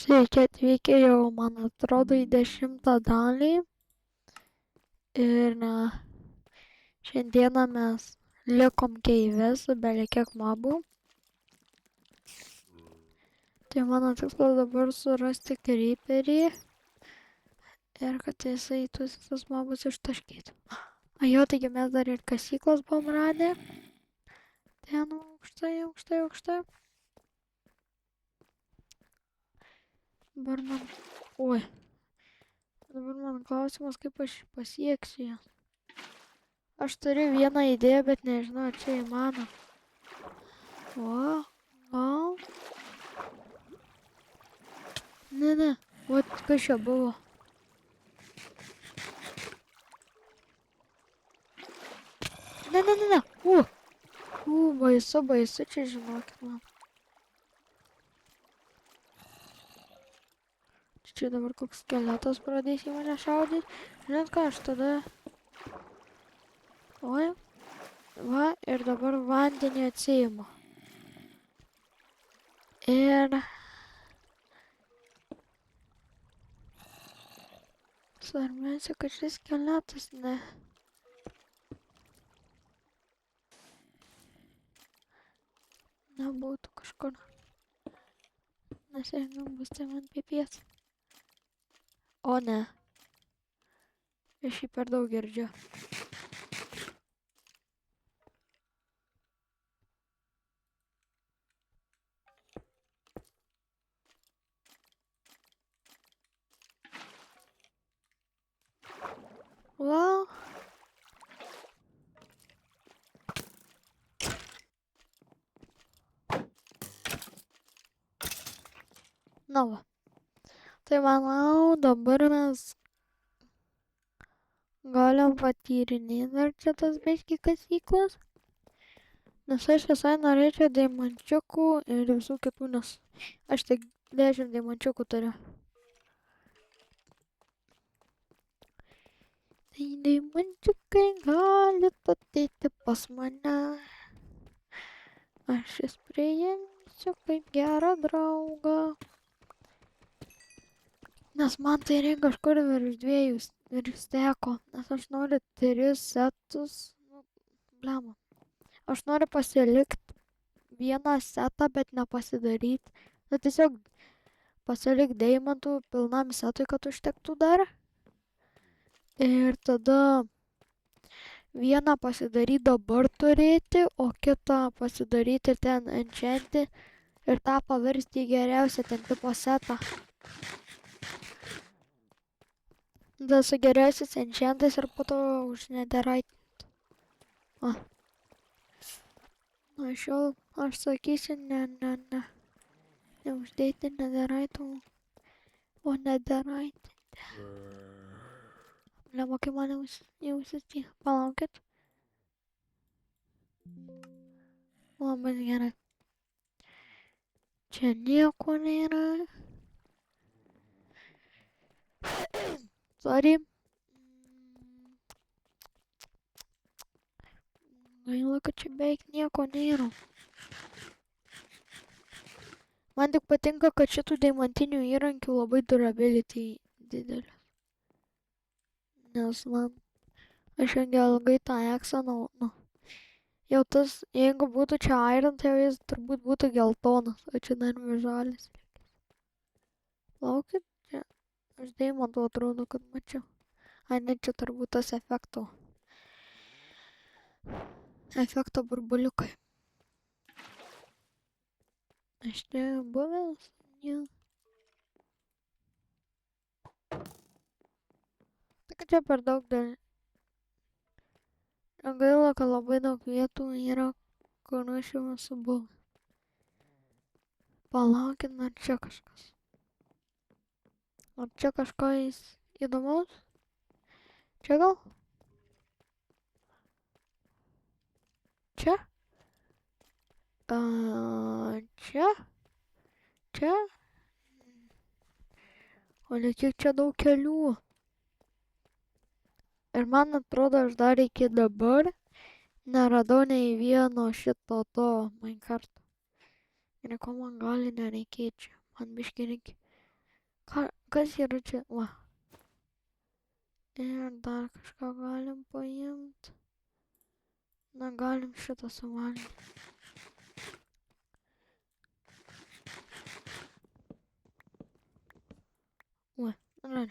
Sveiki atvykę jau, man atrodo, į 10 dalį. Ir šiandieną mes likom keive su belekiek mobų. Tai mano tikslas dabar surasti creeperį. Ir kad jisai tuos mobus ištaškytų. Ajo, taigi mes dar ir kasyklos buvom radę. Ten aukštai. Dabar man... Oi. Dabar man klausimas, kaip aš pasieksiu ją. Aš turiu vieną idėją, bet nežinau, ar čia įmanoma. O, gal? Ne. O, kas čia buvo? Ne. Baisu, čia žinokit man. Čia dabar koks skeletas pradės į mane šaudyti. Žinot ką, aš tada... Oi. Va, ir dabar vandenį atsiimu. Ir... Svarbiausia, kad šis skeletas nebūtų kažkur. Nes jeigu bus, tai man pipės. O ne. Aš jį per daug girdžiu. Wow. Na va. Tai manau, dabar mes galim patyrinėti dar čia tas biškį kasyklas. Nes aš visai norėčiau deimančiukų ir visų kitų, nes aš tik 10 deimančiukų turiu. Tai deimančiukai gali ateiti pas mane. Aš jas priimsiu kaip gerą draugą. Nes man tai reikia kažkur virš steko, nes aš noriu 3 setus, blema. Aš noriu pasilikti vieną setą, bet nepasidaryti. Na tiesiog pasilikti deimantų pilnam setui, kad užtektų dar. Ir tada vieną pasidaryti dabar turėti, o kitą pasidaryti ten enchantį ir tą paversti į geriausią ten tipo setą. Tada su geriausiais enchantais ir po to už netherite. O. Nuo šiol aš sakysiu ne. Neuždėti netherite, o netherite. Nemokai man jausis. Palaukit. Labai gerai. Čia nieko nėra. Sorry. Gaila, kad čia beveik nieko nėra. Man tik patinka, kad šitų deimantinių įrankių labai durability didelis. Nes aš ilgai tą eksą jau tas, jeigu būtų čia iron, tai jis turbūt būtų geltonas, o čia dar žalias. Laukit, čia aš deimantų atrodo, kad mačiau. Ne, čia turbūt tas efekto burbuliukai. Aš čia buvęs, jau. Tik čia per daug dar. Gaila, kad labai daug vietų yra, kur aš jau esu buvęs. Palaukit, ar čia kažkas. Ar čia kažkas įdomaus? Čia gal? Čia? Čia? O kiek čia daug kelių. Ir man atrodo, aš dar iki dabar neradau nei vieno šito to Minecrafto. Ir ko man gali nereikėti čia. Man biškį reikia Kas yra čia? Va. Ir dar kažką galim paimti. Na, galim šitą suvalgyti. Oi, gerai.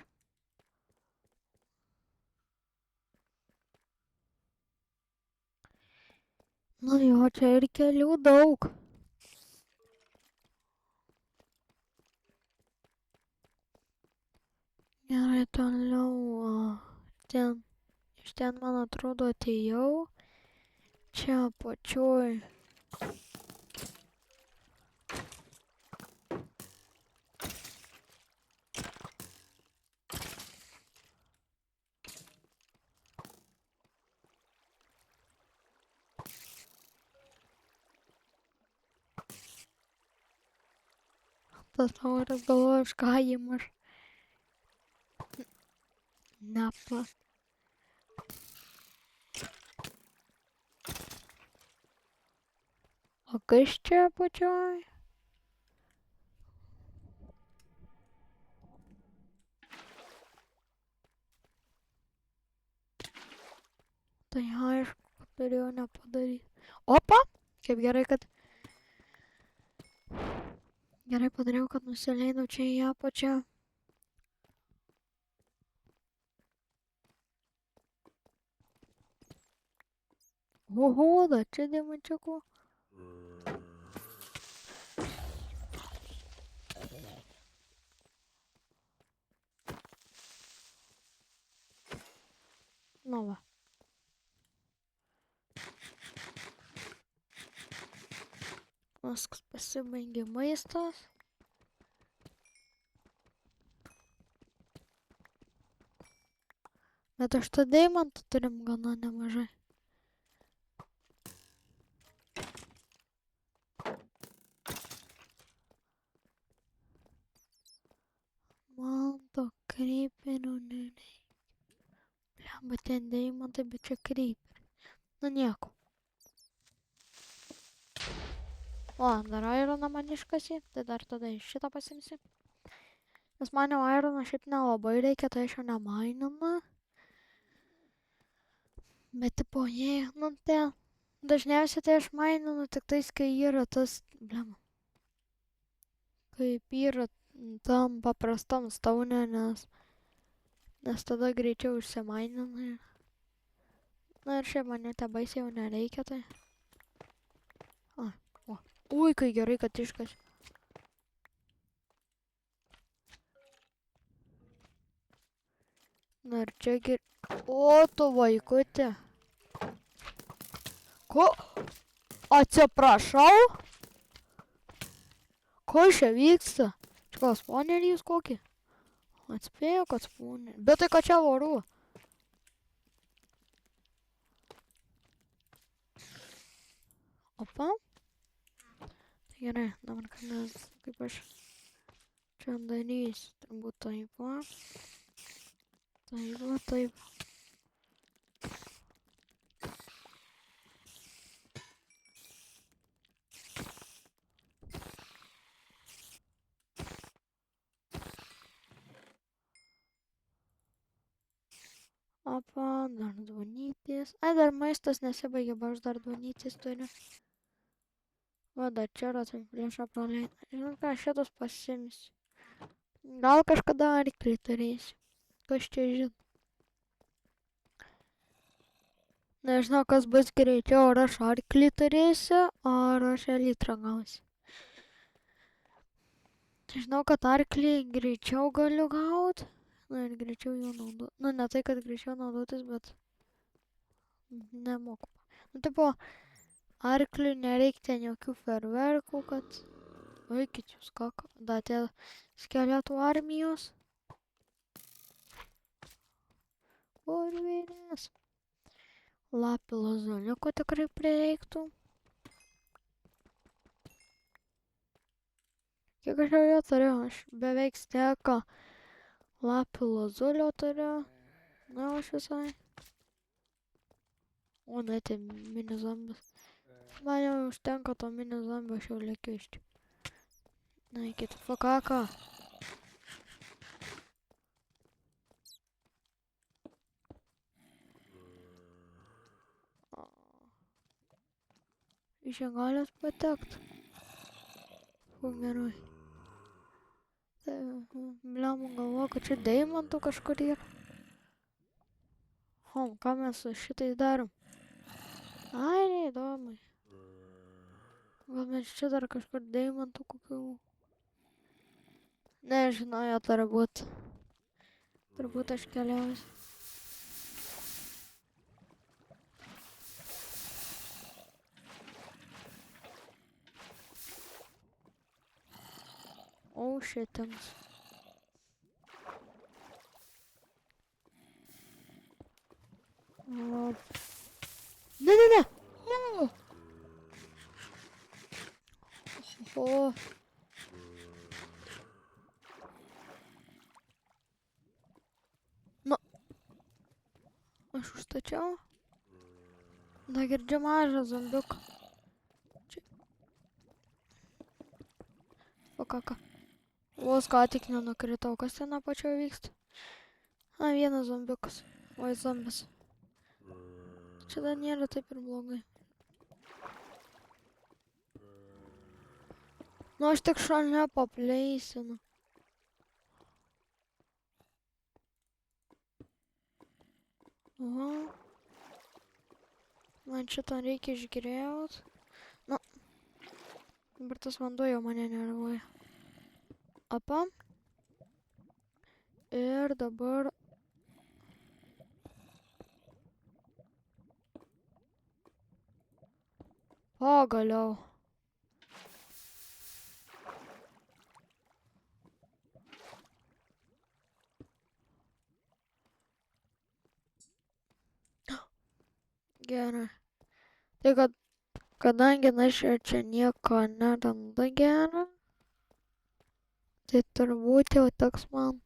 Nu jo, čia ir kelių daug. Gerai, toliau. Iš ten, man atrodo, atėjau. Čia apačioj. Tas tauras galvoja, aš ką įmuš. Nepas. O kas čia apačioj? Tai aišku, kad turėjau nepadaryti. Opa! Kaip gerai, kad... Gerai padariau, kad nusileidau čia į apačią. Oho, da čia dėmančiukų. Nu va. Viskas pasibaigė maistas. Bet aš tą deimantų turim gana nemažai. Man to kryperio nereikia. Blemba, ten deimantai, bet čia kryperis. Nu nieko. O, dar ironą man iškasi, tai dar tada iš šitą pasimsi. Nes man jau ironą šiaip nelabai reikia, tai aš jau nemaininu. Bet tipo, jei, nu ten, dažniausiai tai aš maininu tik tais, kai yra tas, blemba. Kaip yra tam paprastam staune, nes tada greičiau išsimaininu. Na ir šiaip man jau te baisiai jau nereikia, tai. Ui, kai gerai, kad iškas. Na ir čia O, tu vaikutė. Ko? Atsiprašau? Ko čia vyksta? Čia gal spawneris kokį? Atspėjau, kad spawneris. Bet tai ką čia varu? Opa. Tai gerai, dabar kad mes, kaip aš čia darysiu, turbūt taip va. Taip va, taip. Opa, dar duonytis. Ai, dar maistas nesibaigė, bet aš dar duonytis turiu. Va, dar čia yra tai priešą praleidau. Žinot ką, šitus pasimsiu. Gal kažkada arklį turėsiu. Kas čia žino. Nežinau, kas bus greičiau, ar aš arklį turėsiu, ar aš elytrą gausiu. Žinau, kad arklį greičiau galiu gauti. Na ir greičiau jų naudoti. Nu, ne tai, kad greičiau naudotis, bet nemoku. Nu, tipo, arkliui nereikia ten jokių ferverkų, kad... Vaikit jūs kaka. Da, tie skeletų armijos. Urvinės. Lapilo zoliuko tikrai prireiktų. Kiek aš jau jo turiu? Aš beveik steko lapilo zulio turiu. Na, aš visai. O, ne, tai mini zombis. Man jau užtenka to mini zombio, aš jau lėkiu iš čia. Na, eikit, fakaka. Iš čia galės patekt. Gerai. Tai, bliam, galvoju, kad čia deimantų kažkur yra. Ką mes su šitais darom? Ai, neįdomu. Gal mes čia dar kažkur deimantų kokių. Nežinau, jie turbūt. Turbūt aš keliausiu. O, šitings. Ne. O. Nu. Aš užstačiau. Da girdžiu mažą zombiuką. Čia. O ką. Vos ką tik nenukritau. Kas ten apačioje vyksta? Vienas zombiukas. Oi, zombis. Čia dar nėra taip ir blogai. Nu, aš tik šalia papleisinu. Oho. Man šitą reikia išgriaut. Nu. Dabar tas vanduo jau mane nervuoja. Apa. Ir dabar... Pagaliau. Gerai. Tai kadangi aš čia nieko nerandu gero, tai turbūt jau toks man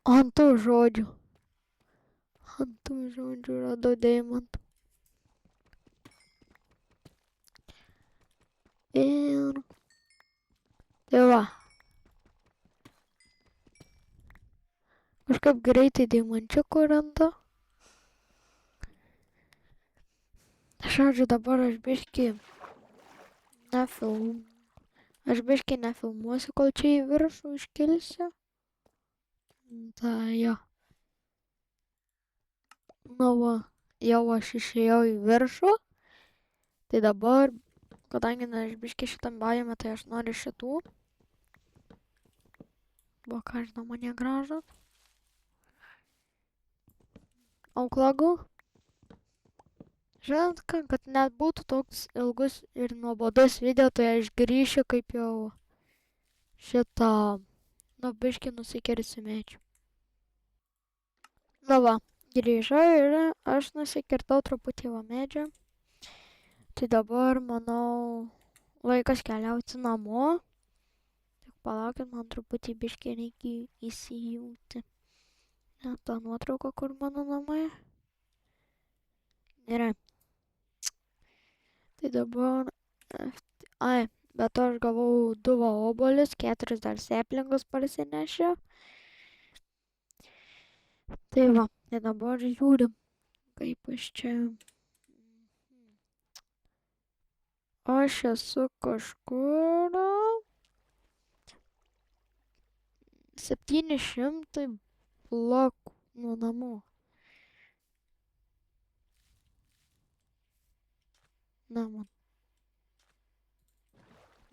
ant tų žodžių. Ant tų žodžių radau deimantų. Ir... Tai va. Kažkaip greitai deimančiukų randu. Žodžiu, dabar aš biškį nefilmuosiu, kol čia į viršų iškilsiu. Tai jo. Nu va, jau aš išėjau į viršų. Tai dabar, kadangi aš biškį šitam bajame, tai aš noriu šitų. Va, ką žinau, mane gražus. Auklagų. Žinot, kad net būtų toks ilgus ir nuobodus video, tai aš grįšiu kaip jau šitą, nu, biškį nusikirsiu medžių. Nu va, grįžau ir aš nusikirtau truputį va medžio. Tai dabar, manau, laikas keliauti namo. Tik palaukit, man truputį biškį reikia įsijungti. Ne, tą nuotrauką, kur mano namai. Gerai. Tai dabar... Bet aš gavau 2 obuolius, 4 dar seplingus parsinešiau. Tai va, tai dabar žiūrim, kaip aš čia... Aš esu kažkur... 700 blokų nuo namų. Na,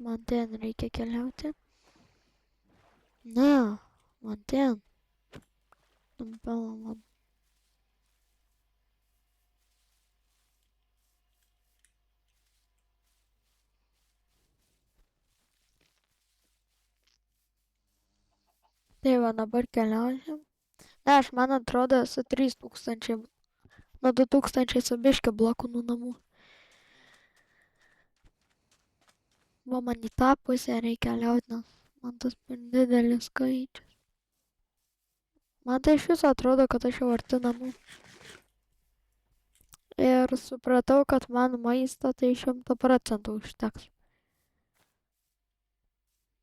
man ten reikia keliauti. Ne, man ten. Man. Tai va, dabar keliausim. Ne, aš man atrodo su 3000, nuo 2000 su biškį blokų nuo namų. Va, man į tą pusę reikia keliauti, nes man tas per didelis skaičius. Man tai iš viso atrodo, kad aš jau arti namų. Ir supratau, kad man maisto tai 100% užteks.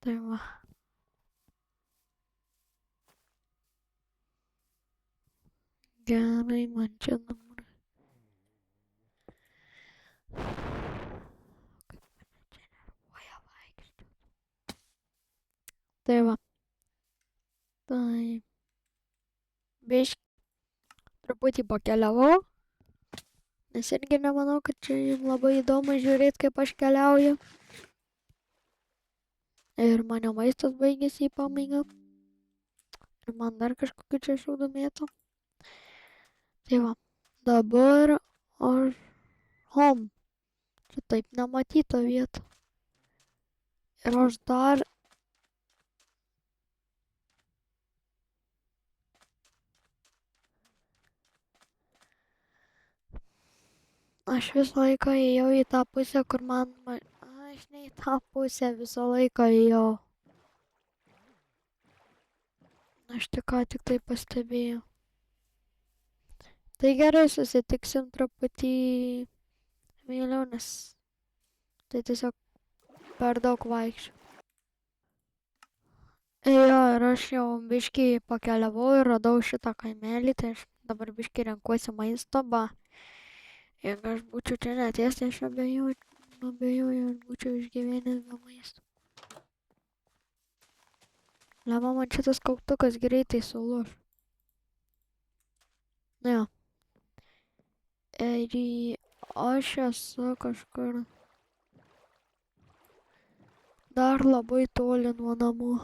Tai va. Gerai, man čia dabar. Tai va. Tai biškį truputį pakeliavau, nes irgi nemanau, kad čia jums labai įdomu žiūrėti, kaip aš keliauju. Ir mano maistas baigėsi į pabaigą. Ir man dar kažkokiu čia šūdų mėtų. Tai va, dabar aš home. Čia taip nematyta vieta. Ir aš dar aš visą laiką ėjau į tą pusę, kur aš ne į tą pusę visą laiką ėjau. Aš tik ką tik tai pastebėjau. Tai gerai, susitiksim truputį vėliau, nes tai tiesiog per daug vaikščiau. Jo, ir aš jau biškį pakeliavau ir radau šitą kaimelį, tai aš dabar biškį renkuosi maisto, jeigu aš būčiau čia neties, tai aš abejoju, aš būčiau išgyvenęs be maisto. Lema, man šitas kauptukas greitai sulūš. Jo. Ir aš esu kažkur dar labai toli nuo namų.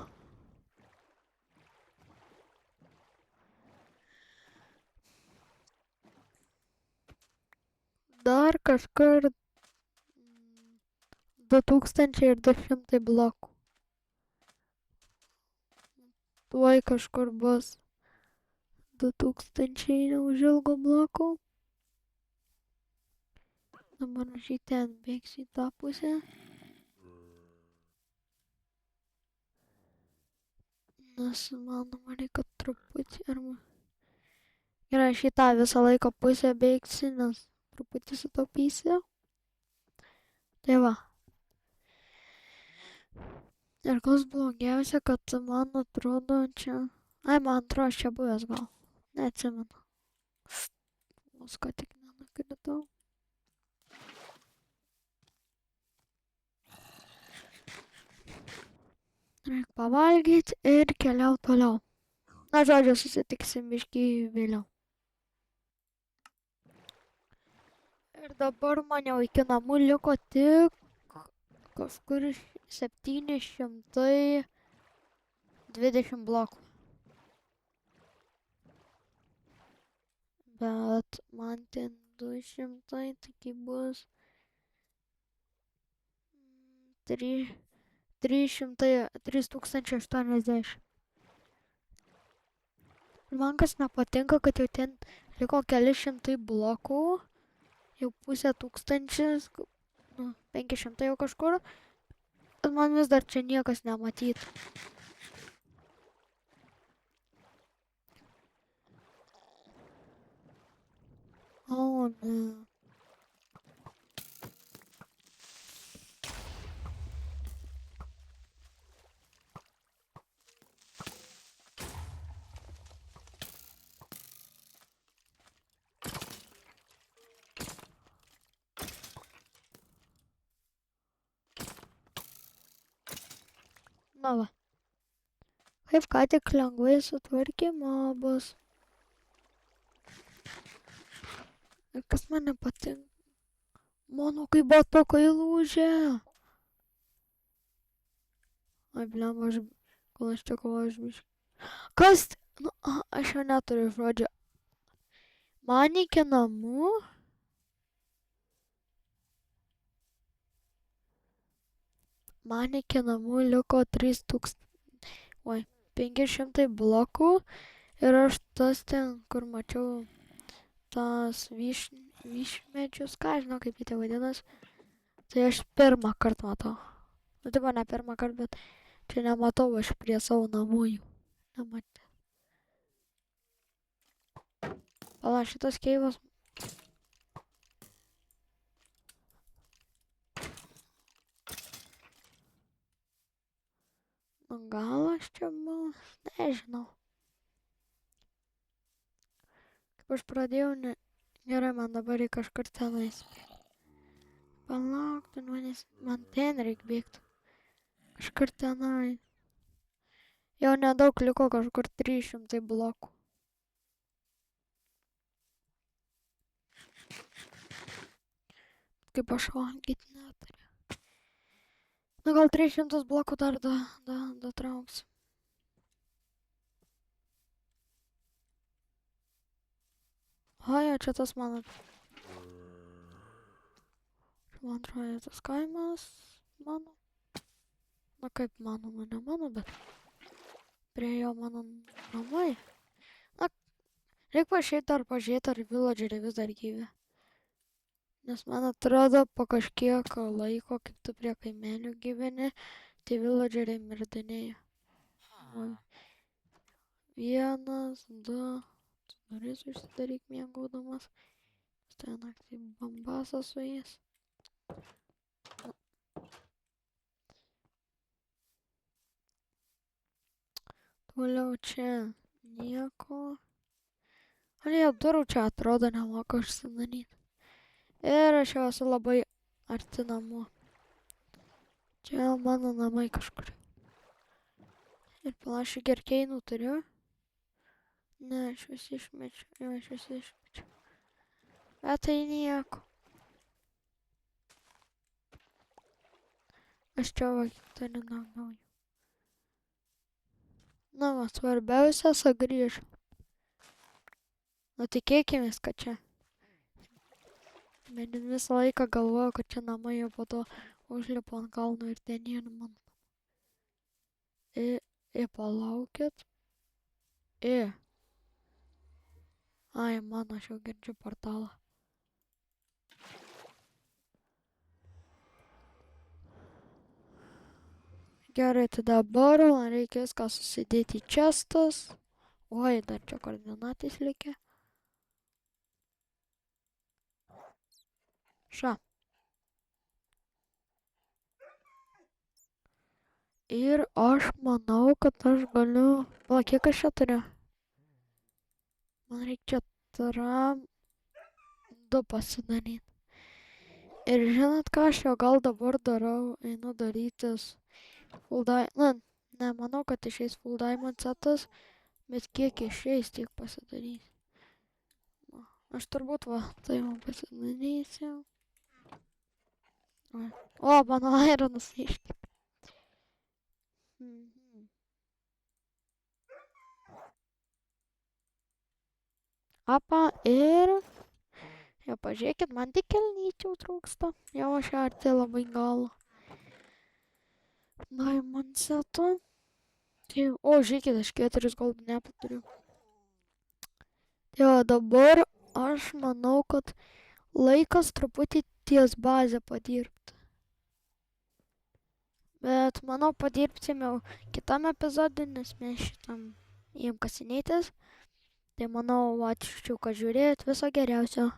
Dar kažkur 2200 blokų. Tuoj kažkur bus 2000 neužilgo blokų. Dabar aš į ten bėgsiu į tą pusę. Nes manoma reikia truputį arba... Gerai, aš į tą visą laiką pusę bėgsiu, nes truputį sutaupysiu. Tai va. Ir kas blogiausia, kad man atrodo čia... Ai, man atrodo, aš čia buvęs gal. Neatsimenu. Vos ką tik nenukritau. Reikia pavalgyti ir keliau toliau. Na, žodžiu, susitiksim biškį vėliau. Ir dabar man jau iki namų liko tik kažkur 720 blokų. Bet man ten 200, taigi bus 3080. Ir man kas nepatinka, kad jau ten liko keli šimtai blokų, jau pusę tūkstančius, 500 jau kažkur, bet man vis dar čia niekas nematytų. O, ne. Na va. Kaip ką tik lengvai sutvarkė mobus. Ir kas man nepatinka. Mano kaip batukai lūžė. Ai, blemba, kol aš čia kovoju už biškį. Kas? Nu, aš jau neturiu žodžio. Man iki namų. Man iki namų liko 500 blokų. Ir aš tas ten, kur mačiau tas vyšmedžius, ką žinau, kaip jie tai vadinas. Tai aš pirmą kartą matau. Nu, tai ne pirmą kartą, bet čia nematau aš prie savo namų jų. Nematė. Pala, šitas keivas. Nu, gal aš čia buvau, nežinau. Kaip aš pradėjau, gerai, man dabar reikia kažkur tenais bėgti. Palauk, man ten reikia bėgti. Kažkur tenai. Jau nedaug liko, kažkur 300 blokų. Kaip aš valgyt neturiu. Na gal 300 blokų dar datrauksiu. Oja, čia tas mano. Man atrodo, tas kaimas mano. Na kaip mano, ne mano, bet prie jo mano namai. Na, reikia pažiūrėti dar pažiūrėti, ar villageriai vis dar gyvi. Nes man atrodo, po kažkiek laiko, kaip tu prie kaimelių gyveni, tai villageriai mirdinėja. 1, 2, duris užsidaryk miegaudamas. Tai naktį bambasas su jais. Toliau čia nieko. Ar jie durų čia atrodo nemoka užsidaryti. Ir aš jau esu labai arti namų. Čia mano namai kažkur. Ir panašiai gerkeinų turiu. Ne, aš vis išmečiu. Jo, aš vis išmečiu. Bet tai nieko. Aš čia va turiu naują. Na, va, svarbiausia, sugrįžu. Nu, tikėkimės, kad čia. Bet visą laiką galvoju, kad čia namai, jau po to užlipu ant kalno ir ten yra mano. Palaukit. Ai, mano, aš jau girdžiu portalą. Gerai, tai dabar man reikia viską susidėti į čestus. Oi, dar čia koordinatės likę. Ša. Ir aš manau, kad aš galiu... Pala, kiek aš čia turiu? Man reikia 2 pasidaryti. Ir žinot ką, aš jau gal dabar darau, einu darytis full diamond. Ne, manau, kad išeis full diamond setas, bet kiek išeis, tiek pasidarysiu. Aš turbūt va, tai man pasidarysiu. O, mano ironas iškip. Apa, ir... Jau pažiūrėkit, man tik kelnyčių trūksta. Jau aš arti labai galo. Diamond seto. O, žiūrėkit, aš 4 golden apple turiu. Tai o dabar aš manau, kad laikas truputį ties bazę padirbti. Bet manau, padirbsim jau kitam epizodui, nes mes šitam jiem kasinėtis. Tai manau, ačiū, kad žiūrėjot, viso geriausio.